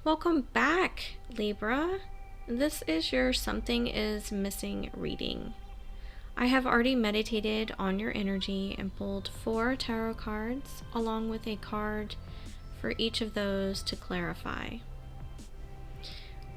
Welcome back, Libra. This is your Something is Missing reading. I have already meditated on your energy and pulled 4 tarot cards along with a card for each of those to clarify.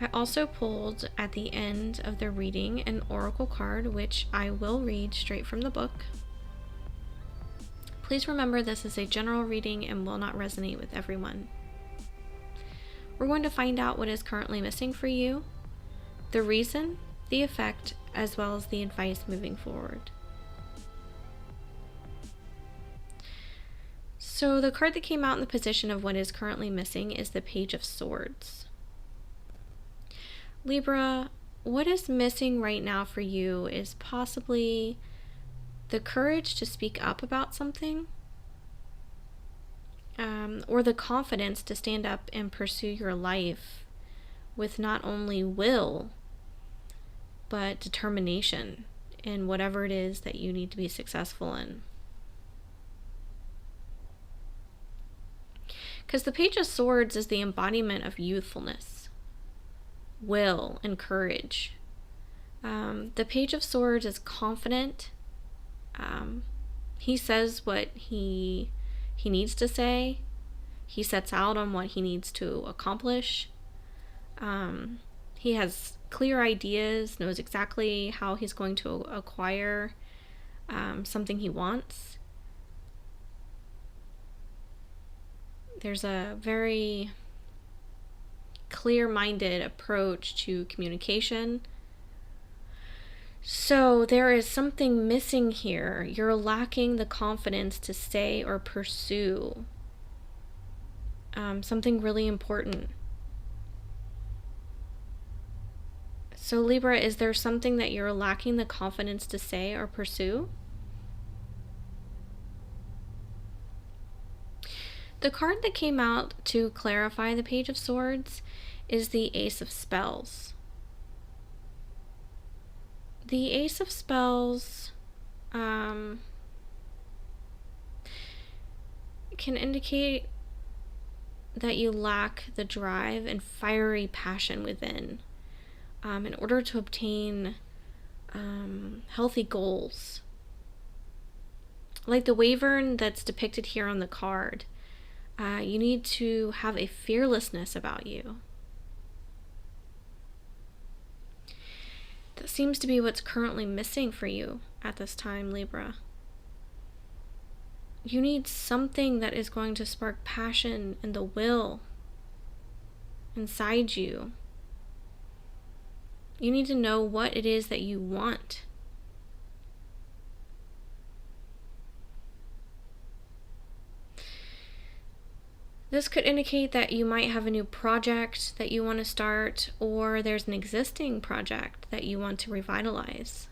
I also pulled at the end of the reading an oracle card, which I will read straight from the book. Please remember this is a general reading and will not resonate with everyone. We're going to find out what is currently missing for you, the reason, the effect, as well as the advice moving forward. So the card that came out in the position of what is currently missing is the Page of Swords. Libra, what is missing right now for you is possibly the courage to speak up about something, or the confidence to stand up and pursue your life with not only will, but determination in whatever it is that you need to be successful in. Because the Page of Swords is the embodiment of youthfulness, will, and courage. The Page of Swords is confident. He says what he needs to say. He sets out on what he needs to accomplish. He has clear ideas, knows exactly how he's going to acquire something he wants. There's a very clear-minded approach to communication. So there is something missing here. You're lacking the confidence to say or pursue something really important. So Libra, is there something that you're lacking the confidence to say or pursue? The card that came out to clarify the Page of Swords is the Ace of Spells. The Ace of Spells can indicate that you lack the drive and fiery passion within in order to obtain healthy goals. Like the wyvern that's depicted here on the card, you need to have a fearlessness about you. That seems to be what's currently missing for you at this time, Libra. You need something that is going to spark passion and the will inside you. You need to know what it is that you want. This could indicate that you might have a new project that you want to start, or there's an existing project that you want to revitalize.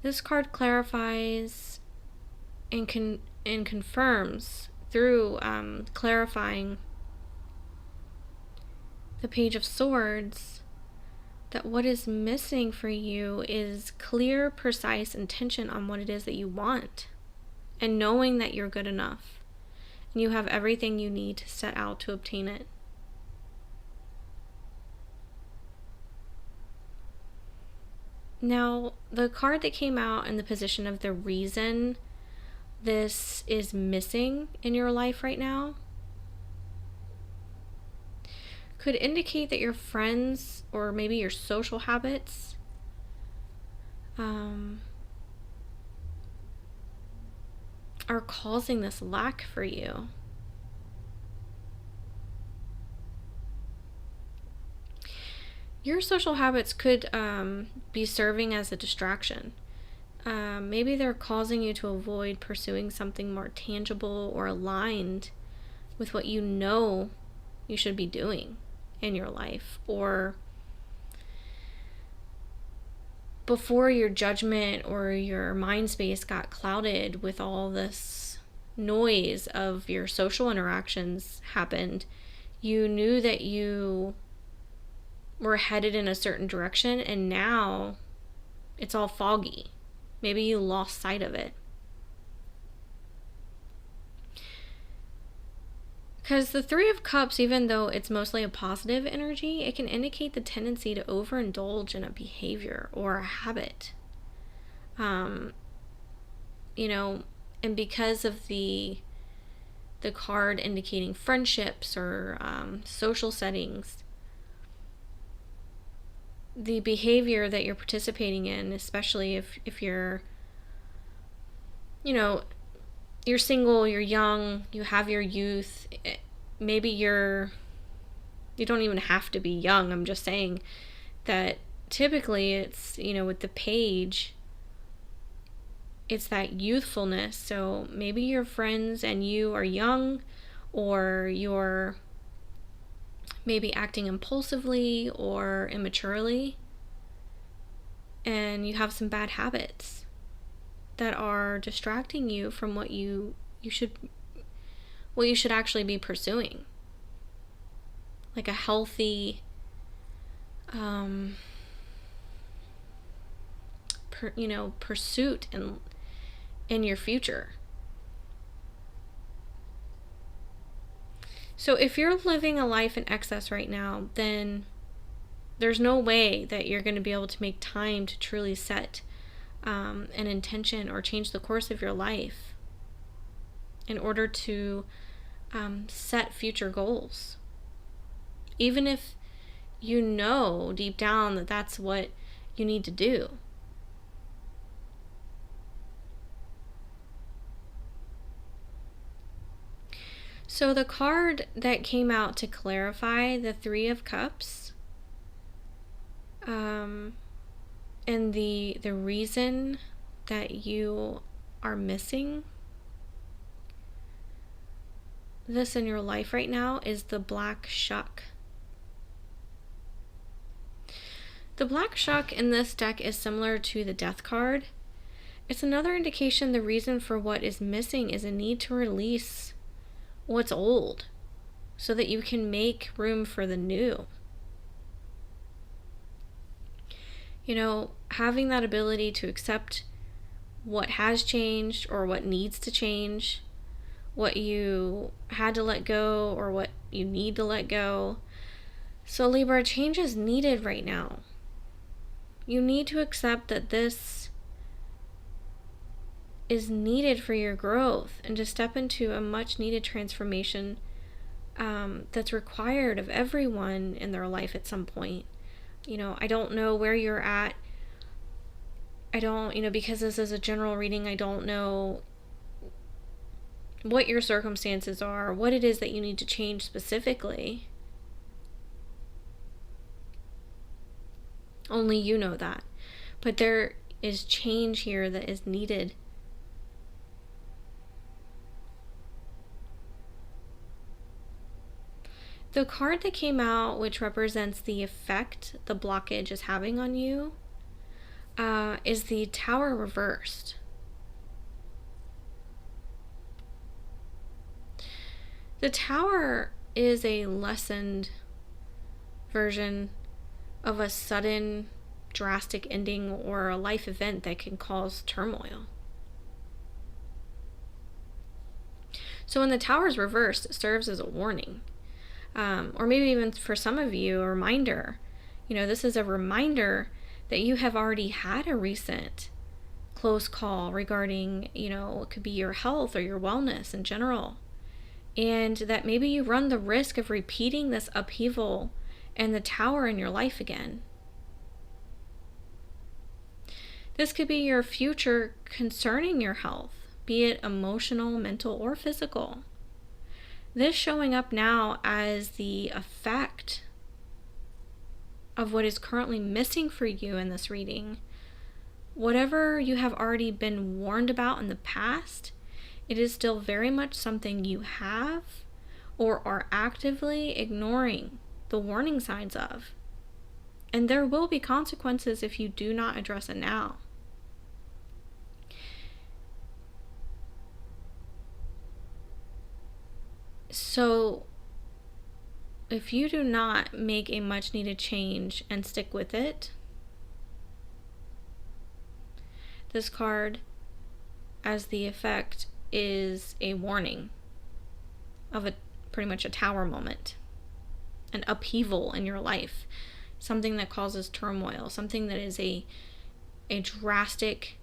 This card clarifies and confirms through clarifying the Page of Swords that what is missing for you is clear, precise intention on what it is that you want, and knowing that you're good enough and you have everything you need to set out to obtain it. Now, the card that came out in the position of the reason this is missing in your life right now could indicate that your friends or maybe your social habits are causing this lack for you. Your social habits could be serving as a distraction. Maybe they're causing you to avoid pursuing something more tangible or aligned with what you know you should be doing in your life, or before your judgment or your mind space got clouded with all this noise of your social interactions happened, you knew that you were headed in a certain direction, and now it's all foggy. Maybe you lost sight of it. Because the Three of Cups, even though it's mostly a positive energy, it can indicate the tendency to overindulge in a behavior or a habit. You know, and because of the card indicating friendships or social settings, the behavior that you're participating in, especially if you're, you know, you're single, you're young, you have your youth, maybe you don't even have to be young. I'm just saying that typically it's, with the page, it's that youthfulness. So maybe your friends and you are young, or you're maybe acting impulsively or immaturely, and you have some bad habits that are distracting you from what you should actually be pursuing, like a healthy pursuit in your future. So if you're living a life in excess right now, then there's no way that you're going to be able to make time to truly set an intention or change the course of your life in order to set future goals. Even if you know deep down that that's what you need to do. So the card that came out to clarify the Three of Cups, and the reason that you are missing this in your life right now is the Black Shuck. The Black Shuck in this deck is similar to the Death card. It's another indication the reason for what is missing is a need to release what's old so that you can make room for the new. Having that ability to accept what has changed or what needs to change, what you had to let go or what you need to let go. So Libra, change is needed right now. You need to accept that this is needed for your growth and to step into a much needed transformation that's required of everyone in their life at some point. I don't know where you're at. I don't, because this is a general reading, I don't know what your circumstances are, what it is that you need to change specifically. Only you know that. But there is change here that is needed. The card that came out, which represents the effect the blockage is having on you, is the Tower reversed. The Tower is a lessened version of a sudden, drastic ending or a life event that can cause turmoil. So when the Tower is reversed, it serves as a warning. Or maybe even for some of you, a reminder. This is a reminder that you have already had a recent close call regarding, it could be your health or your wellness in general. And that maybe you run the risk of repeating this upheaval and the Tower in your life again. This could be your future concerning your health, be it emotional, mental, or physical. This showing up now as the effect of what is currently missing for you in this reading. Whatever you have already been warned about in the past, it is still very much something you have or are actively ignoring the warning signs of. And there will be consequences if you do not address it now. So if you do not make a much needed change and stick with it, this card as the effect is a warning of a pretty much a tower moment, an upheaval in your life, something that causes turmoil, something that is a drastic,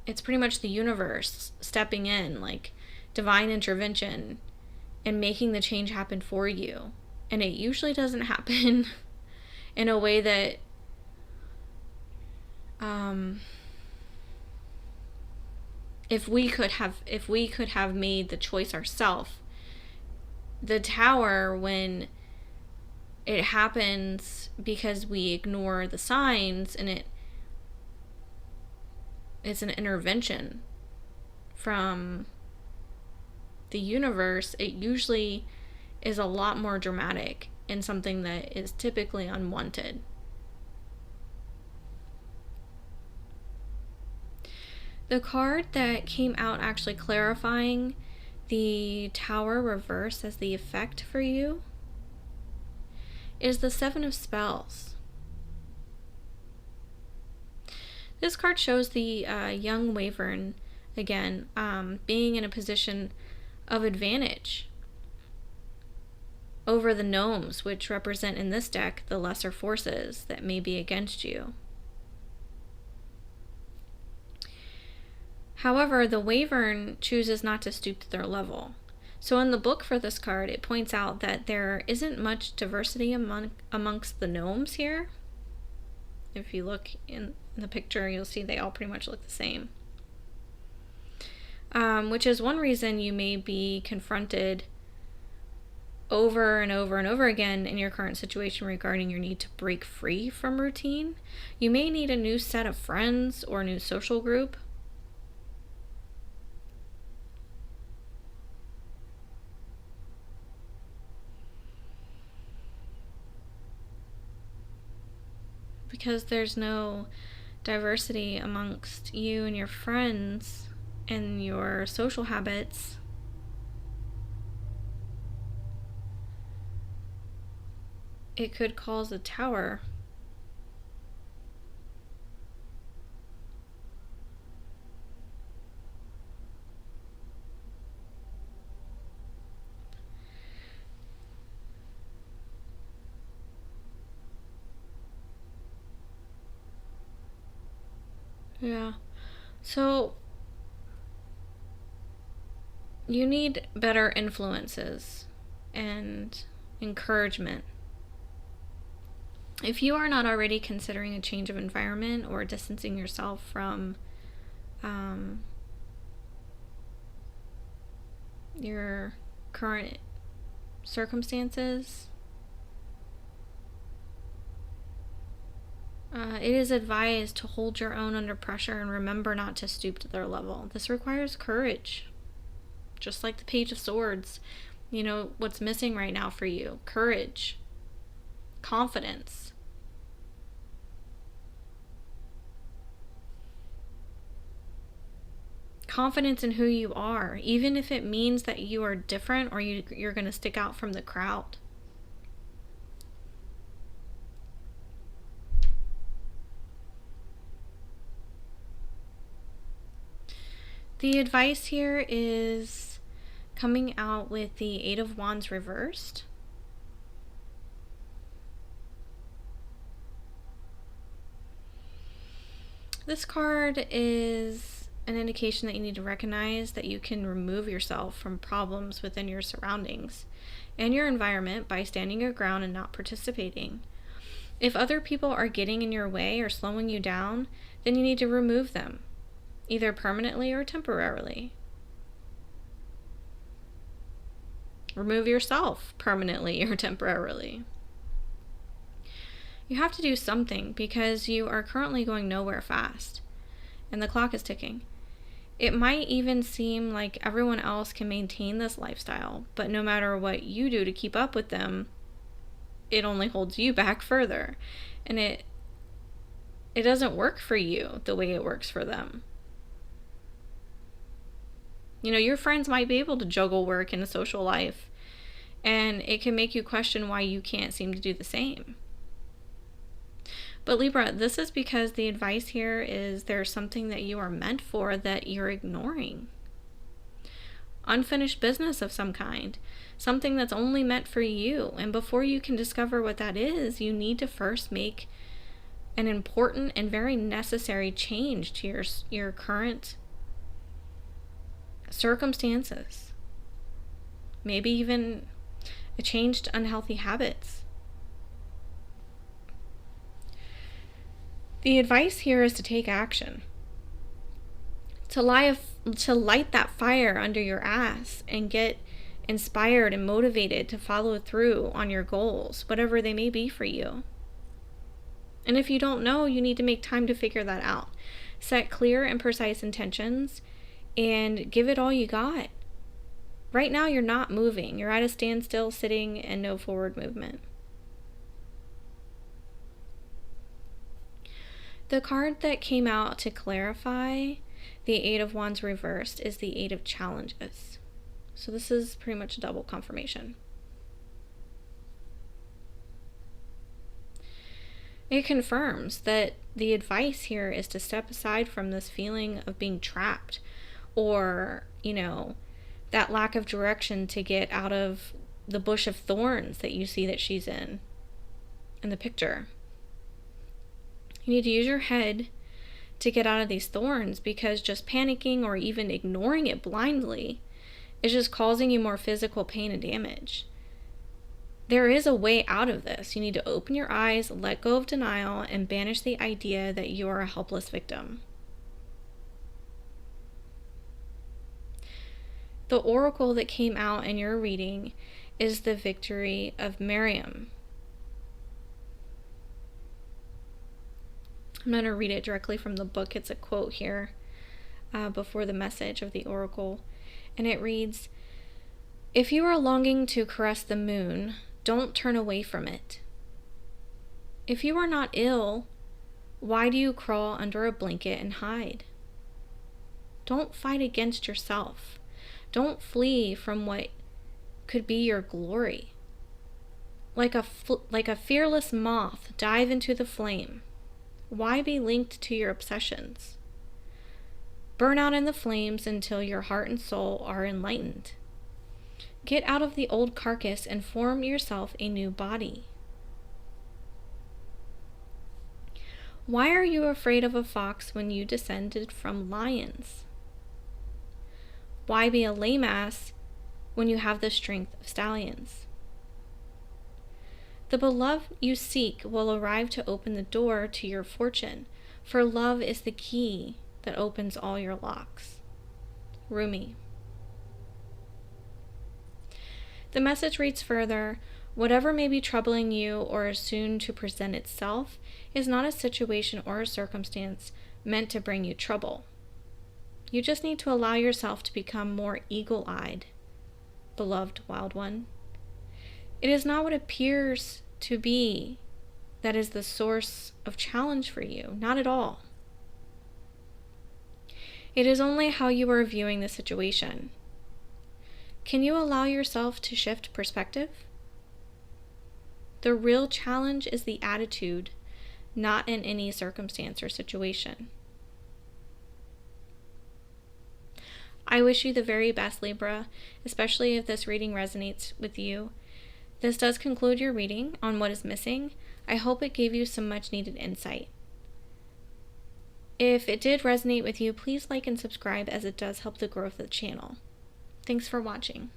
it's pretty much the universe stepping in, like divine intervention, and making the change happen for you. And it usually doesn't happen in a way that if we could have made the choice ourselves, the tower, when it happens because we ignore the signs, and it's an intervention from the universe, it usually is a lot more dramatic and something that is typically unwanted. The card that came out actually clarifying the tower reverse as the effect for you is the Seven of Spells. This card shows the young wyvern, again, being in a position of advantage over the gnomes, which represent in this deck the lesser forces that may be against you. However, the wyvern chooses not to stoop to their level. So in the book for this card, it points out that there isn't much diversity amongst the gnomes here. If you look in the picture, you'll see they all pretty much look the same. Which is one reason you may be confronted over and over and over again in your current situation regarding your need to break free from routine. You may need a new set of friends or a new social group. Because there's no diversity amongst you and your friends and your social habits. It could cause a tower. Yeah. So you need better influences and encouragement. If you are not already considering a change of environment or distancing yourself from your current circumstances, it is advised to hold your own under pressure and remember not to stoop to their level. This requires courage. Just like the Page of Swords. You know what's missing right now for you? Courage. Confidence. Confidence in who you are, even if it means that you are different or you're going to stick out from the crowd. The advice here is coming out with the Eight of Wands reversed. This card is an indication that you need to recognize that you can remove yourself from problems within your surroundings and your environment by standing your ground and not participating. If other people are getting in your way or slowing you down, then you need to remove them, either permanently or temporarily. Remove yourself permanently or temporarily. You have to do something because you are currently going nowhere fast, and the clock is ticking. It might even seem like everyone else can maintain this lifestyle, but no matter what you do to keep up with them, it only holds you back further. And it doesn't work for you the way it works for them. You know, your friends might be able to juggle work and a social life, and it can make you question why you can't seem to do the same. But Libra, this is because the advice here is there's something that you are meant for that you're ignoring. unfinished business of some kind, something that's only meant for you. And before you can discover what that is, you need to first make an important and very necessary change to your current circumstances. Maybe even a change to unhealthy habits. The advice here is to take action. To light that fire under your ass and get inspired and motivated to follow through on your goals, whatever they may be for you. And if you don't know, you need to make time to figure that out. Set clear and precise intentions and give it all you got. Right now, you're not moving. You're at a standstill, sitting, and no forward movement. The card that came out to clarify the Eight of Wands reversed is the Eight of Challenges. So this is pretty much a double confirmation. It confirms that the advice here is to step aside from this feeling of being trapped or, that lack of direction to get out of the bush of thorns that you see that she's in the picture. You need to use your head to get out of these thorns, because just panicking or even ignoring it blindly is just causing you more physical pain and damage. There is a way out of this. You need to open your eyes, let go of denial, and banish the idea that you are a helpless victim. The oracle that came out in your reading is the victory of Miriam. I'm going to read it directly from the book. It's a quote here before the message of the oracle. And it reads, "If you are longing to caress the moon, don't turn away from it. If you are not ill, why do you crawl under a blanket and hide? Don't fight against yourself. Don't flee from what could be your glory. Like a fearless moth, dive into the flame. Why be linked to your obsessions? Burn out in the flames until your heart and soul are enlightened. Get out of the old carcass and form yourself a new body. Why are you afraid of a fox when you descended from lions? Why be a lame ass when you have the strength of stallions? The beloved you seek will arrive to open the door to your fortune, for love is the key that opens all your locks." Rumi. The message reads further, "Whatever may be troubling you or is soon to present itself is not a situation or a circumstance meant to bring you trouble. You just need to allow yourself to become more eagle-eyed, beloved wild one. It is not what appears to be that is the source of challenge for you, not at all. It is only how you are viewing the situation. Can you allow yourself to shift perspective? The real challenge is the attitude, not in any circumstance or situation." I wish you the very best, Libra, especially if this reading resonates with you. This does conclude your reading on what is missing. I hope it gave you some much needed insight. If it did resonate with you, please like and subscribe, as it does help the growth of the channel. Thanks for watching.